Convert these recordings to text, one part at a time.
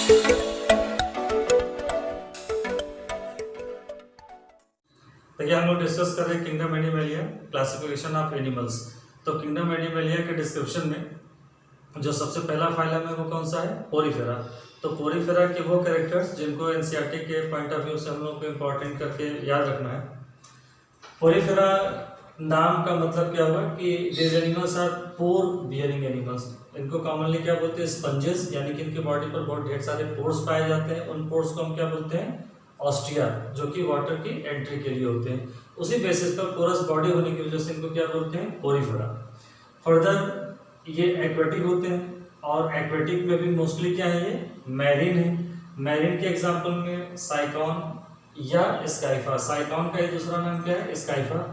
देखिए हम लोग डिस्कस कर रहे हैं kingdom Animalia, classification of animals. तो किंगडम एनिमलिया के डिस्क्रिप्शन में जो सबसे पहला फाइलम है वो कौन सा है? पोरीफेरा। तो पोरीफेरा के वो कैरेक्टर्स जिनको एनसीईआरटी के पॉइंट ऑफ व्यू से हम लोग को इम्पोर्टेंट करके याद रखना है। पोरीफेरा नाम का मतलब क्या हुआ कि these animals are pore bearing animals. इनको कॉमनली क्या बोलते हैं? स्पंजेस, यानी कि इनके बॉडी पर बहुत ढेर सारे पोर्स पाए जाते हैं। उन पोर्स को हम क्या बोलते हैं? ऑस्टिया, जो कि वाटर की एंट्री के लिए होते हैं। उसी बेसिस पर पोरस बॉडी होने की वजह से इनको क्या बोलते हैं? पोरीफेरा। फर्दर ये एक्वेटिक होते हैं और एक्वेटिक में भी मोस्टली क्या है? ये मैरीन है। मैरीन के एग्जांपल में साइकॉन या स्काइफा। साइकॉन का ये दूसरा नाम क्या है? स्काइफा।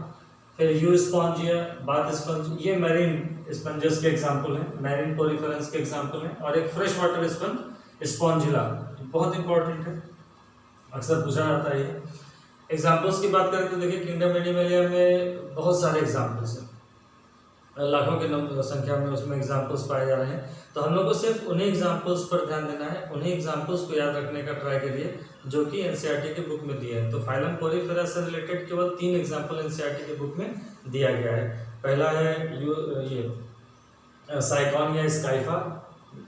फिर यू स्पॉन्जिया, बाथ स्पंज, ये मैरीन स्पंजेस के एग्जांपल हैं, मैरीन पोरीफेरेंस के एग्जांपल हैं। और एक फ्रेश वाटर स्पंज स्पॉन्जिला, बहुत इंपॉर्टेंट है, अक्सर पूछा जाता है। एग्जाम्पल्स की बात करें तो देखिए किंगडम एनिमलिया में बहुत सारे एग्जाम्पल्स हैं, लाखों की संख्या में उसमें एग्जाम्पल्स पाए जा रहे हैं। तो हम लोग को सिर्फ उन्हीं एग्जाम्पल्स पर ध्यान देना है, उन्हीं एग्जाम्पल्स को याद रखने का ट्राई करिए जो कि एनसीईआरटी के बुक में दिए हैं। तो फाइलम पोरीफेरा से रिलेटेड केवल 3 एग्जाम्पल एनसीईआरटी के बुक में दिया गया है। पहला है ये साइकॉन या स्काइफा,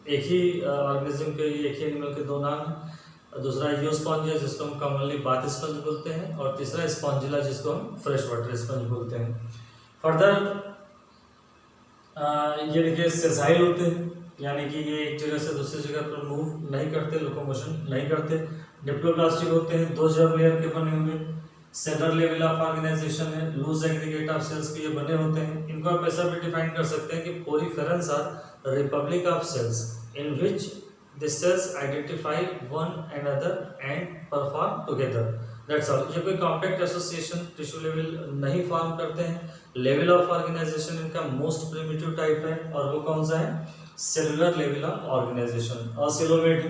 एक ही ऑर्गेनिज्म के, एक ही एनिमल के 2 नाम हैं। दूसरा यूस्पॉन्जिया जिसको हम कॉमनली बाथ स्पंज बोलते हैं, और तीसरा स्पॉन्जिला जिसको हम फ्रेश वाटर स्पंज बोलते हैं। फर्दर ये देखिए सेसाइल होते हैं, यानी कि ये एक जगह से दूसरी जगह पर मूव नहीं करते, लोकोमोशन नहीं करते। डिप्लोप्लास्टिक होते हैं, 2 जर्म लेयर के बने हुए। सेलर लेवल ऑफ ऑर्गेनाइजेशन है, लूज एग्रीगेट ऑफ सेल्स के ये बने होते हैं। इनको आप ऐसा भी डिफाइन कर सकते हैं कि poriferans are republic of cells in which the cells identify one another and perform together, that's all। ये कोई कॉम्पैक्ट एसोसिएशन टिश्यू लेवल नहीं फॉर्म करते हैं। लेवल ऑफ ऑर्गेनाइजेशन इनका मोस्ट प्रिमिटिव टाइप है, और वो कौन सा है? Cellular level of organization, acoelomate.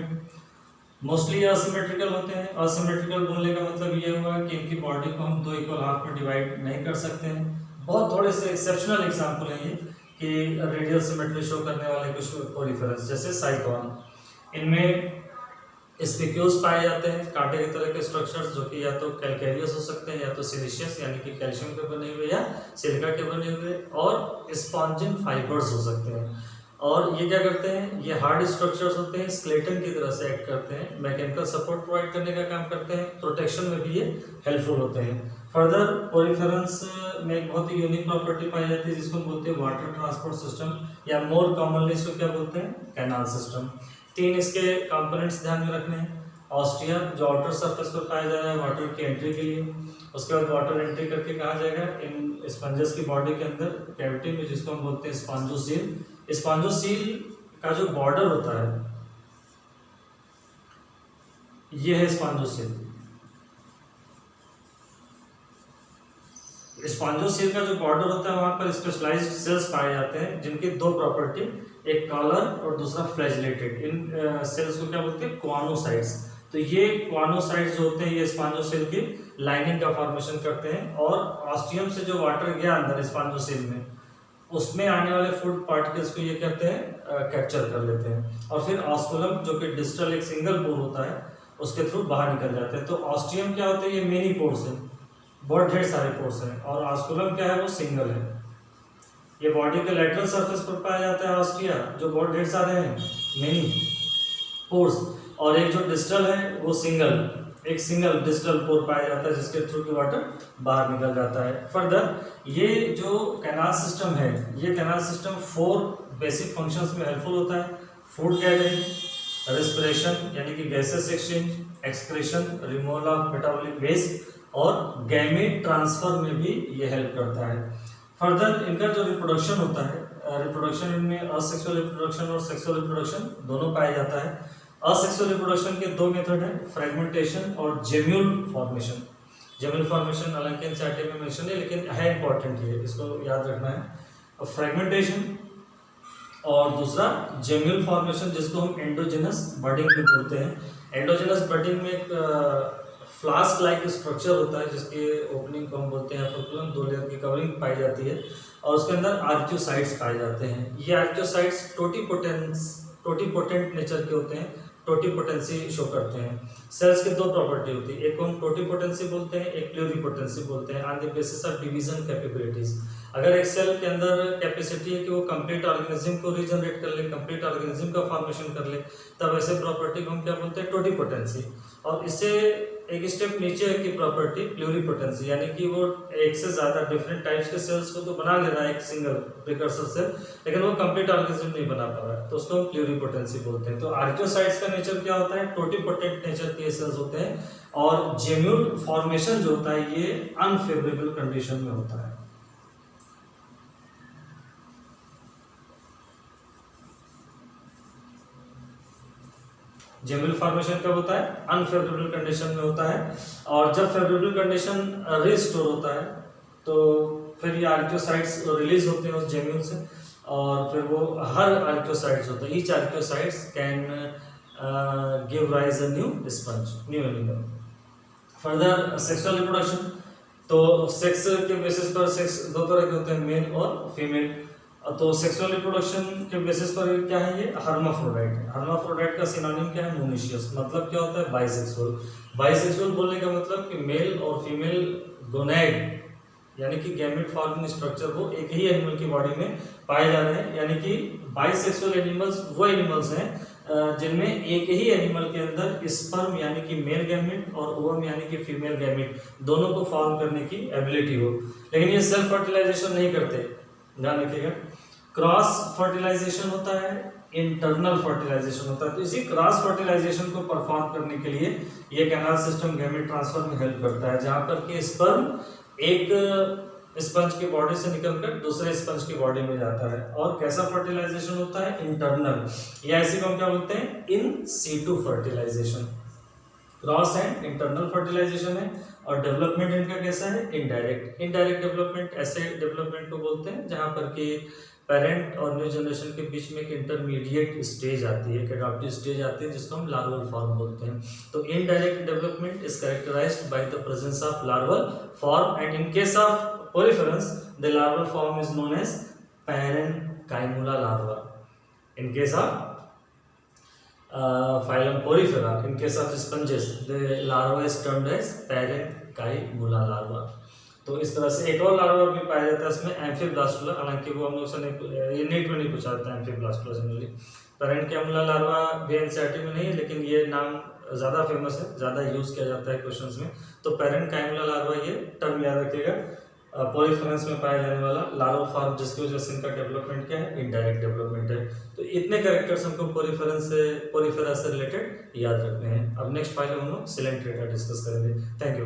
Mostly asymmetrical होते हैं। असिमेट्रिकल बोलने का मतलब ये हुआ कि इनकी बॉडी को हम 2 इक्वल हाफ में डिवाइड नहीं कर सकते हैं। बहुत थोड़े से एक्सेप्शनल एग्जाम्पल हैं ये कि रेडियल सिमेट्री शो करने वाले कुछ पोरीफेरेंस, जैसे साइकॉन। इनमें स्पिक्यूल्स पाए जाते हैं, कांटे की तरह के स्ट्रक्चर्स, जो कि या तो कैल्केरियस हो सकते हैं या तो सिलिशियस, यानी कि कैल्शियम के बने हुए या सिलिका के बने हुए, और स्पॉन्जिन फाइबर्स हो सकते हैं। और ये क्या करते हैं? ये हार्ड स्ट्रक्चर्स होते हैं, स्केलेटन की तरह से एक्ट करते हैं, मैकेनिकल सपोर्ट प्रोवाइड करने का काम करते हैं, प्रोटेक्शन में भी ये हेल्पफुल होते हैं। फर्दर पोरीफेरेंस में एक बहुत ही यूनिक प्रॉपर्टी पाई जाती है जिसको बोलते हैं वाटर ट्रांसपोर्ट सिस्टम, या मोर कॉमनली इसको क्या बोलते हैं? Canal system. 3 इसके कंपोनेंट्स ध्यान में रखने हैं। ऑस्टिया जो आउटर सरफेस पर पाया जा रहा है वाटर की एंट्री के लिए, उसके बाद वाटर एंट्री करके कहाँ जाएगा? इन स्पंजेस की बॉडी के अंदर कैविटी में, जिसको हम बोलते हैं स्पॉन्जोसील। स्पॉन्जोसील का जो बॉर्डर होता है ये है स्पॉन्जोसील। स्पॉन्जोसील का जो बॉर्डर होता है वहां पर स्पेशलाइज्ड सेल्स पाए जाते हैं जिनकी 2 प्रॉपर्टी, एक कॉलर और दूसरा फ्लैजिलेटेड। इन सेल्स को क्या बोलते हैं? क्वानोसाइट्स। तो ये क्वानोसाइट्स जो होते हैं ये स्पॉन्जोसील की लाइनिंग का फॉर्मेशन करते हैं, और ऑस्टियम से जो वाटर गया अंदर स्पॉन्जोसील में, उसमें आने वाले फूड पार्टिकल्स को ये कहते हैं कैप्चर कर लेते हैं, और फिर ऑस्कुलम जो कि डिस्टल एक सिंगल पोर होता है उसके थ्रू बाहर निकल जाते हैं। तो ऑस्टियम क्या होता है? ये मेनी पोर्स है, बहुत ढेर सारे पोर्स हैं, और ऑस्कुलम क्या है? वो सिंगल है। ये बॉडी के लेटरल सरफेस पर पाया जाता है ऑस्टिया, जो बहुत ढेर सारे हैं, मेनी पोर्स, और एक जो डिस्टल है वो सिंगल, एक सिंगल डिस्टल पोर पाया जाता है जिसके थ्रू की वाटर बाहर निकल जाता है। फर्दर ये जो कैनाल सिस्टम है, ये कैनाल सिस्टम 4 बेसिक फंक्शंस में हेल्पफुल होता है। फूड कैरिंग, रेस्पिरेशन यानी कि gases exchange, excretion, removal of metabolic waste, और गैमेट ट्रांसफर में भी ये हेल्प करता है। फर्दर इनका जो रिप्रोडक्शन होता है, रिप्रोडक्शन इनमें असेक्सुअल रिप्रोडक्शन और सेक्सुअल रिप्रोडक्शन दोनों पाया जाता है। असेक्सुअल रिप्रोडक्शन के 2 मेथड हैं, फ्रेगमेंटेशन और जेम्यूल फॉर्मेशन। जेम्यूल फॉर्मेशन हालांकि एनसीईआरटी में मेंशन है, लेकिन है इंपॉर्टेंट, ये इसको याद रखना है। फ्रेगमेंटेशन और दूसरा जेम्यूल फॉर्मेशन, जिसको हम एंडोजेनस बडिंग भी बोलते हैं। एंडोजेनस बडिंग में एक फ्लास्क लाइक स्ट्रक्चर होता है जिसके ओपनिंग को हम बोलते हैं एपिकुलम, 2 लेयर की कवरिंग पाई जाती है, और उसके अंदर आर्क्योसाइट्स पाए जाते हैं। ये आर्क्योसाइट्स टोटीपोटेंट नेचर के होते हैं, टोटिपोटेंसी शो करते हैं। सेल्स की दो प्रॉपर्टी होती है, एक को हम टोटिपोटेंसी बोलते हैं, एक प्लूरिपोटेंसी बोलते हैं on the basis of division capabilities. अगर एक सेल के अंदर कैपेसिटी है कि वो कंप्लीट ऑर्गेनिज्म को रीजनरेट कर ले, कंप्लीट ऑर्गेनिज्म का फॉर्मेशन कर ले, तब ऐसे प्रॉपर्टी को हम क्या बोलते हैं, टोटिपोटेंसी। और इससे एक स्टेप नीचे है कि प्रॉपर्टी प्लूरिपोटेंसी, यानी कि वो एक से ज्यादा डिफरेंट टाइप्स के सेल्स को तो बना ले रहा है एक सिंगल प्रिकर्सर सेल, लेकिन वो कंप्लीट ऑर्गेनिज्म नहीं बना पा रहा है, तो उसको हम प्लूरिपोटेंसी बोलते हैं। तो आर्कियोसाइट्स का नेचर क्या होता है, टोटिपोटेंट नेचर के सेल्स होते हैं, और जेम्यूल फॉर्मेशन जो होता है ये अनफेवरेबल कंडीशन में होता है। जेम्यूल फॉर्मेशन कब होता है, अनफेवरेबल कंडीशन में होता है, और जब फेवरेबल कंडीशन रिस्टोर होता है तो फिर ये आर्कियोसाइट्स रिलीज होते हैं उस जेम्यूल से, और फिर वो हर आर्कियोसाइट्स होता है, each archaeocytes can give rise a new sponge, new animal. Further sexual reproduction, तो सेक्स के बेसिस पर सेक्स दो तरह के होते हैं, मेल और फीमेल। तो सेक्सुअल रिप्रोडक्शन के बेसिस पर क्या है, ये हर्माफ्रोडाइट है। हर्माफ्रोडाइट का सिनोनिम क्या है, मोनिशियस, मतलब क्या होता है, बाइसेक्सुअल। बाइसेक्सुअल बोलने का मतलब कि मेल और फीमेल गोनैड यानी कि गैमेट फॉर्मिंग स्ट्रक्चर वो एक ही एनिमल की बॉडी में पाए जा रहे हैं, यानी कि बाइसेक्सुअल एनिमल्स वो एनिमल्स हैं जिनमें एक ही एनिमल के अंदर स्पर्म यानी कि मेल गैमेट और ओवम यानी कि फीमेल गैमेट दोनों को फॉर्म करने की एबिलिटी हो, लेकिन ये सेल्फ फर्टिलाइजेशन नहीं करते, ध्यान रखिएगा। क्रॉस फर्टिलाइजेशन होता है, इंटरनल फर्टिलाइजेशन होता है। तो इसी क्रॉस फर्टिलाइजेशन को परफॉर्म करने के लिए ये कैनाल सिस्टम गैमेट ट्रांसफर में हेल्प करता है, जहां पर कि स्पर्म एक स्पंज की बॉडी से निकलकर दूसरे स्पंज की बॉडी में जाता है। और कैसा फर्टिलाइजेशन होता है, इंटरनल, या इसी को हम क्या बोलते हैं, in situ fertilization. Cross and internal fertilization है, और डेवलपमेंट इनका कैसा है, इनडायरेक्ट। इनडायरेक्ट डेवलपमेंट ऐसे डेवलपमेंट को बोलते हैं जहां पर कि पेरेंट और न्यू जनरेशन के बीच में एक इंटरमीडिएट स्टेज आती है, एक एडॉप्टिव स्टेज आती है, जिसको हम लार्वल फॉर्म बोलते हैं। तो indirect development is characterized by the presence of larval form, and in case of Porifera the larval form is known as parenchymula larva. In case of phylum Porifera, in case of sponges, the larva is termed as parenchymula larva. तो इस तरह से एक और larva भी पाया जाता है इसमें, एम्फीब्लास्टुला, हालांकि वो हम लोग से नहीं, ये नीट में नहीं पूछा जाता है एम्फीब्लास्टुला जनरली। पैरेन्काइमुला लार्वा भी एनसीईआरटी में नहीं है, लेकिन ये नाम ज़्यादा फेमस है, ज़्यादा यूज किया जाता है क्वेश्चंस में। तो पैरेन्काइमुला लार्वा, ये टर्म याद रखिएगा, पोलिफेरस में पाया जाने वाला लार्वा फॉर्म, जिसकी वजह से इनका डेवलपमेंट क्या है, इनडायरेक्ट डेवलपमेंट है। तो इतने कैरेक्टर्स हमको पोलिफेरा से रिलेटेड याद रखने हैं। अब नेक्स्ट फाइल में हम लोग सिलेंट्रेटा डिस्कस करेंगे। Thank you.